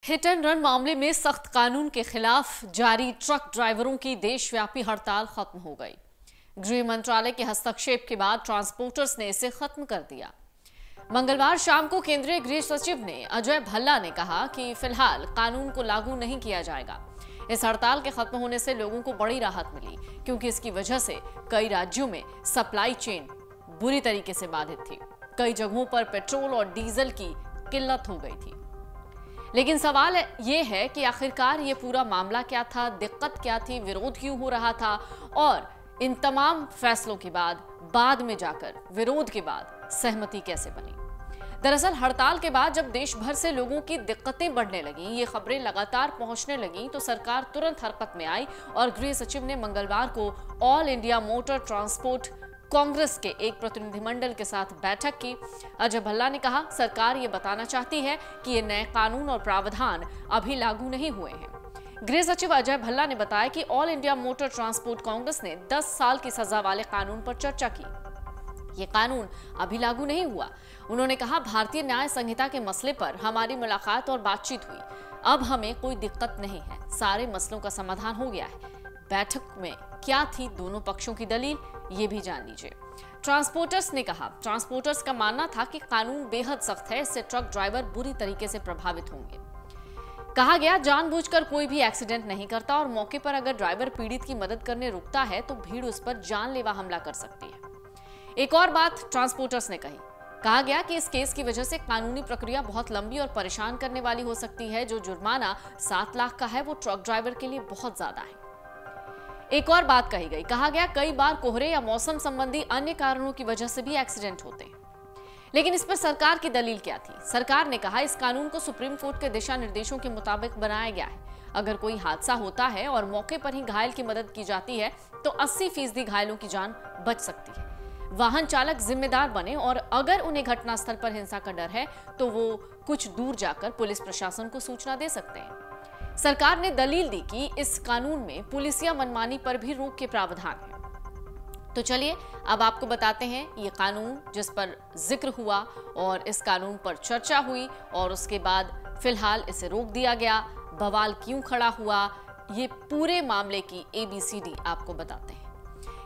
Hit and run मामले में सख्त कानून के खिलाफ जारी ट्रक ड्राइवरों की देशव्यापी हड़ताल खत्म हो गई। गृह मंत्रालय के हस्तक्षेप के बाद ट्रांसपोर्टर्स ने इसे खत्म कर दिया। मंगलवार शाम को केंद्रीय गृह सचिव ने अजय भल्ला ने कहा कि फिलहाल कानून को लागू नहीं किया जाएगा। इस हड़ताल के खत्म होने से लोगों को बड़ी राहत मिली, क्योंकि इसकी वजह से कई राज्यों में सप्लाई चेन बुरी तरीके से बाधित थी। कई जगहों पर पेट्रोल और डीजल की किल्लत हो गई थी। लेकिन सवाल यह है कि आखिरकार ये पूरा मामला क्या था, दिक्कत क्या थी, विरोध क्यों हो रहा था और इन तमाम फैसलों के बाद में जाकर विरोध के बाद सहमति कैसे बनी। दरअसल हड़ताल के बाद जब देश भर से लोगों की दिक्कतें बढ़ने लगीं, ये खबरें लगातार पहुंचने लगीं, तो सरकार तुरंत हरकत में आई और गृह सचिव ने मंगलवार को all India motor transport Congress के एक प्रतिनिधिमंडल के साथ बैठक की। अजय भल्ला ने कहा, सरकार ये बताना चाहती है कि ये नए कानून और प्रावधान अभी लागू नहीं हुए हैं। गृह सचिव अजय भल्ला ने बताया कि all India motor transport Congress ने 10 साल की सजा वाले कानून पर चर्चा की। ये कानून अभी लागू नहीं हुआ। उन्होंने कहा, भारतीय न्याय संहिता के मसले पर हमारी मुलाकात और बातचीत हुई। अब हमें कोई दिक्कत नहीं है, सारे मसलों का समाधान हो गया है। बैठक में क्या थी दोनों पक्षों की दलील, ये भी जान लीजिए। ट्रांसपोर्टर्स ने कहा, ट्रांसपोर्टर्स का मानना था कि कानून बेहद सख्त है, इससे ट्रक ड्राइवर बुरी तरीके से प्रभावित होंगे। कहा गया, जानबूझकर कोई भी एक्सीडेंट नहीं करता और मौके पर अगर ड्राइवर पीड़ित की मदद करने रुकता है तो भीड़ उस पर जानलेवा हमला कर सकती है। एक और बात ट्रांसपोर्टर्स ने कही, कहा गया कि इस केस की वजह से कानूनी प्रक्रिया बहुत लंबी और परेशान करने वाली हो सकती है। जो जुर्माना 7 लाख का है वो ट्रक ड्राइवर के लिए बहुत ज्यादा है। एक और बात कही गई, कहा गया कई बार कोहरे या मौसम संबंधी अन्य कारणों की वजह से भी एक्सीडेंट होते हैं। लेकिन इस पर सरकार की दलील क्या थी? सरकार ने कहा, इस कानून को सुप्रीम कोर्ट के दिशा निर्देशों के मुताबिक बनाया गया है। अगर कोई हादसा होता है और मौके पर ही घायल की मदद की जाती है तो 80% घायलों की जान बच सकती है। वाहन चालक जिम्मेदार बने और अगर उन्हें घटनास्थल पर हिंसा का डर है तो वो कुछ दूर जाकर पुलिस प्रशासन को सूचना दे सकते हैं। सरकार ने दलील दी कि इस कानून में पुलिसिया मनमानी पर भी रोक के प्रावधान है। तो चलिए अब आपको बताते हैं ये कानून जिस पर जिक्र हुआ और इस कानून पर चर्चा हुई और उसके बाद फिलहाल इसे रोक दिया गया, बवाल क्यों खड़ा हुआ, ये पूरे मामले की ABCD आपको बताते हैं।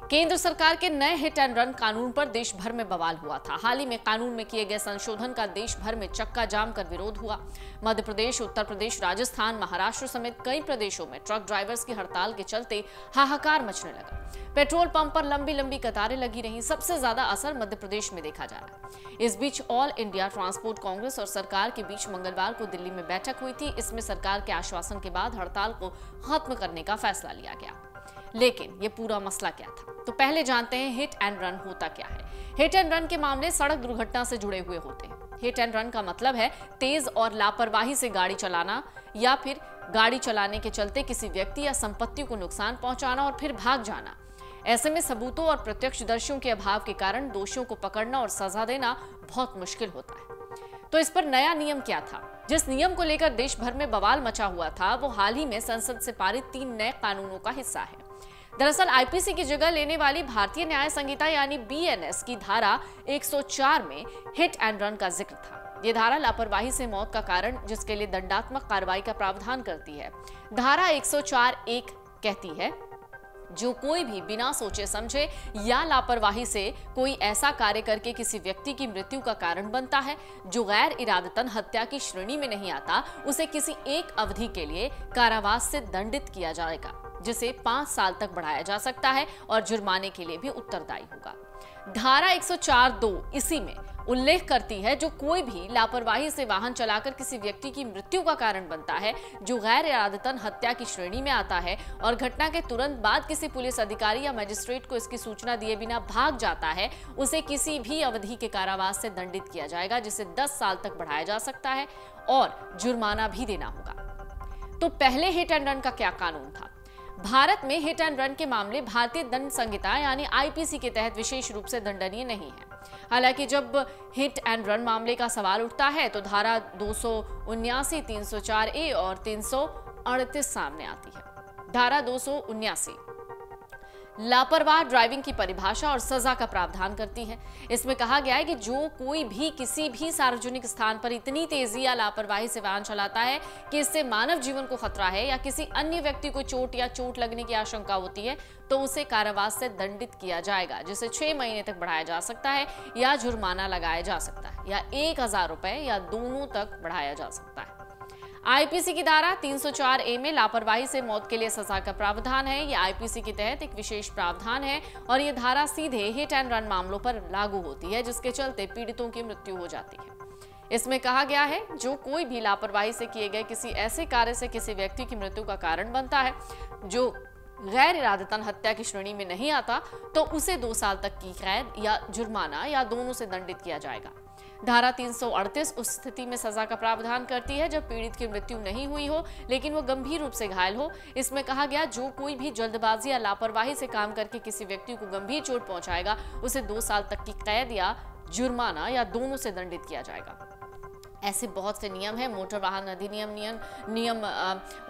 केंद्र सरकार के नए हिट एंड रन कानून पर देश भर में बवाल हुआ था। हाल ही में कानून में किए गए संशोधन का देश भर में चक्का जाम कर विरोध हुआ। मध्य प्रदेश, उत्तर प्रदेश, राजस्थान, महाराष्ट्र समेत कई प्रदेशों में ट्रक ड्राइवर्स की हड़ताल के चलते हाहाकार मचने लगा। पेट्रोल पंप पर लंबी लंबी कतारें लगी रहीं। सबसे ज्यादा असर मध्य प्रदेश में देखा जा रहा है। इस बीच ऑल इंडिया ट्रांसपोर्ट कांग्रेस और सरकार के बीच मंगलवार को दिल्ली में बैठक हुई थी। इसमें सरकार के आश्वासन के बाद हड़ताल को खत्म करने का फैसला लिया गया। लेकिन ये पूरा मसला क्या था, तो पहले जानते हैं हिट एंड रन होता क्या है। हिट एंड रन के मामले सड़क दुर्घटना से जुड़े हुए होते हैं। हिट एंड रन का मतलब है तेज और लापरवाही से गाड़ी चलाना या फिर गाड़ी चलाने के चलते किसी व्यक्ति या संपत्ति को नुकसान पहुंचाना और फिर भाग जाना। ऐसे में सबूतों और प्रत्यक्षदर्शियों के अभाव के कारण दोषियों को पकड़ना और सजा देना बहुत मुश्किल होता है। तो इस पर नया नियम क्या था? जिस नियम को लेकर देश भर में बवाल मचा हुआ था वो हाल ही में संसद से पारित 3 नए कानूनों का हिस्सा है। दरअसल IPC की जगह लेने वाली भारतीय न्याय संहिता यानी BNS की धारा 104 में हिट एंड रन का जिक्र था। ये धारा लापरवाही से मौत का कारण जिसके लिए दंडात्मक कार्रवाई का प्रावधान करती है। धारा 104(1) कहती है, जो कोई भी बिना सोचे समझे या लापरवाही से कोई ऐसा कार्य करके किसी व्यक्ति की मृत्यु का कारण बनता है जो गैर इरादतन हत्या की श्रेणी में नहीं आता, उसे किसी एक अवधि के लिए कारावास से दंडित किया जाएगा, जिसे 5 साल तक बढ़ाया जा सकता है और जुर्माने के लिए भी उत्तरदायी होगा। धारा 104(2) इसी में उल्लेख करती है, जो कोई भी लापरवाही से वाहन चलाकर किसी व्यक्ति की मृत्यु का कारण बनता है जो गैर इरादतन हत्या की श्रेणी में आता है और घटना के तुरंत बाद किसी पुलिस अधिकारी या मजिस्ट्रेट को इसकी सूचना दिए बिना भाग जाता है, उसे किसी भी अवधि के कारावास से दंडित किया जाएगा, जिसे 10 साल तक बढ़ाया जा सकता है और जुर्माना भी देना होगा। तो पहले हिट एंड रन का क्या कानून था? भारत में हिट एंड रन के मामले भारतीय दंड संहिता यानी IPC के तहत विशेष रूप से दंडनीय नहीं है। हालांकि जब हिट एंड रन मामले का सवाल उठता है तो धारा 279, 304(a) और 338 सामने आती है। धारा 279 लापरवाह ड्राइविंग की परिभाषा और सजा का प्रावधान करती है। इसमें कहा गया है कि जो कोई भी किसी भी सार्वजनिक स्थान पर इतनी तेजी या लापरवाही से वाहन चलाता है कि इससे मानव जीवन को खतरा है या किसी अन्य व्यक्ति को चोट या चोट लगने की आशंका होती है तो उसे कारावास से दंडित किया जाएगा, जिसे 6 महीने तक बढ़ाया जा सकता है या जुर्माना लगाया जा सकता है या 1000 रुपए या दोनों तक बढ़ाया जा सकता है। आईपीसी की धारा 304A में लापरवाही से मौत के लिए सजा का प्रावधान है। यह आईपीसी के तहत एक विशेष प्रावधान है और यह धारा सीधे हिट एंड रन मामलों पर लागू होती है, जिसके चलते पीड़ितों की मृत्यु हो जाती है। इसमें कहा गया है जो कोई भी लापरवाही से किए गए किसी ऐसे कार्य से किसी व्यक्ति की मृत्यु का कारण बनता है जो गैर इरादतन हत्या की श्रेणी में नहीं आता तो उसे 2 साल तक की कैद या जुर्माना या दोनों से दंडित किया जाएगा। धारा 338 उस स्थिति में सजा का प्रावधान करती है जब पीड़ित की मृत्यु नहीं हुई हो लेकिन वो गंभीर रूप से घायल हो। इसमें कहा गया जो कोई भी जल्दबाजी या लापरवाही से काम करके किसी व्यक्ति को गंभीर चोट पहुंचाएगा उसे 2 साल तक की कैद या जुर्माना या दोनों से दंडित किया जाएगा। ऐसे बहुत से नियम हैं। मोटर वाहन अधिनियम नियम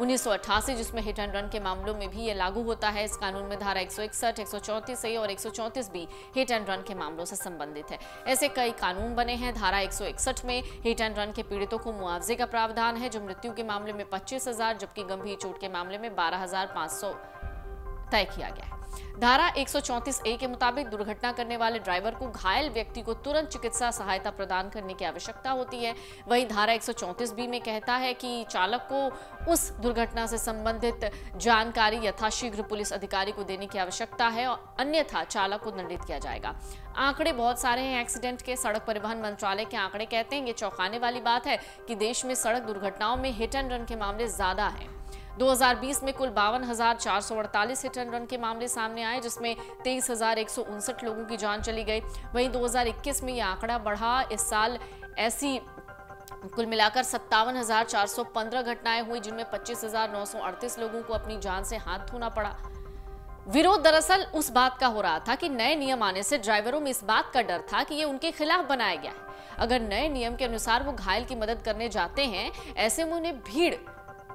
1988 जिसमें हिट एंड रन के मामलों में भी ये लागू होता है। इस कानून में धारा 161, 134A और 134 भी हिट एंड रन के मामलों से संबंधित है। ऐसे कई कानून बने हैं। धारा 161 में हिट एंड रन के पीड़ितों को मुआवजे का प्रावधान है, जो मृत्यु के मामले में 25,000 जबकि गंभीर चोट के मामले में 12,500 तय किया गया है। धारा 134A के मुताबिक दुर्घटना करने वाले ड्राइवर को घायल व्यक्ति को तुरंत चिकित्सा सहायता प्रदान करने की आवश्यकता होती है। वहीं धारा 134B में कहता है कि चालक को उस दुर्घटना से संबंधित जानकारी यथाशीघ्र पुलिस अधिकारी को देने की आवश्यकता है और अन्यथा चालक को दंडित किया जाएगा। आंकड़े बहुत सारे हैं एक्सीडेंट के। सड़क परिवहन मंत्रालय के आंकड़े कहते हैं, ये चौंकाने वाली बात है कि देश में सड़क दुर्घटनाओं में हिट एंड रन के मामले ज्यादा हैं। 2020 में कुल 52,448 हिट एंड रन के मामले सामने आए, जिसमें 23,159 लोगों की जान चली गई। वहीं 2021 में यह आंकड़ा बढ़ा। इस साल ऐसी कुल मिलाकर 57,415 घटनाएं हुई, जिनमें 25,938 लोगों को अपनी जान से हाथ धोना पड़ा। विरोध दरअसल उस बात का हो रहा था कि नए नियम आने से ड्राइवरों में इस बात का डर था कि ये उनके खिलाफ बनाया गया है। अगर नए नियम के अनुसार वो घायल की मदद करने जाते हैं, ऐसे में उन्हें भीड़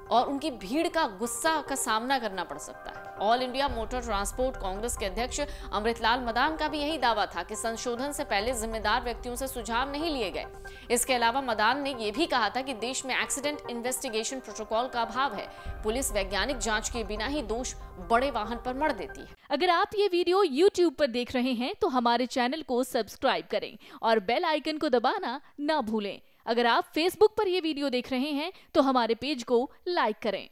और उनकी भीड़ का गुस्सा का सामना करना पड़ सकता है। All India motor transport Congress के अध्यक्ष अमृतलाल मदान का भी यही दावा था कि संशोधन से पहले जिम्मेदार व्यक्तियों से सुझाव नहीं लिए गए। इसके अलावा मदान ने यह भी कहा था कि देश में एक्सीडेंट इन्वेस्टिगेशन प्रोटोकॉल का अभाव है। पुलिस वैज्ञानिक जांच के बिना ही दोष बड़े वाहन पर मढ़ देती है। अगर आप ये वीडियो YouTube पर देख रहे हैं तो हमारे चैनल को सब्सक्राइब करें और बेल आइकन को दबाना ना भूलें। अगर आप Facebook पर यह वीडियो देख रहे हैं तो हमारे पेज को लाइक करें।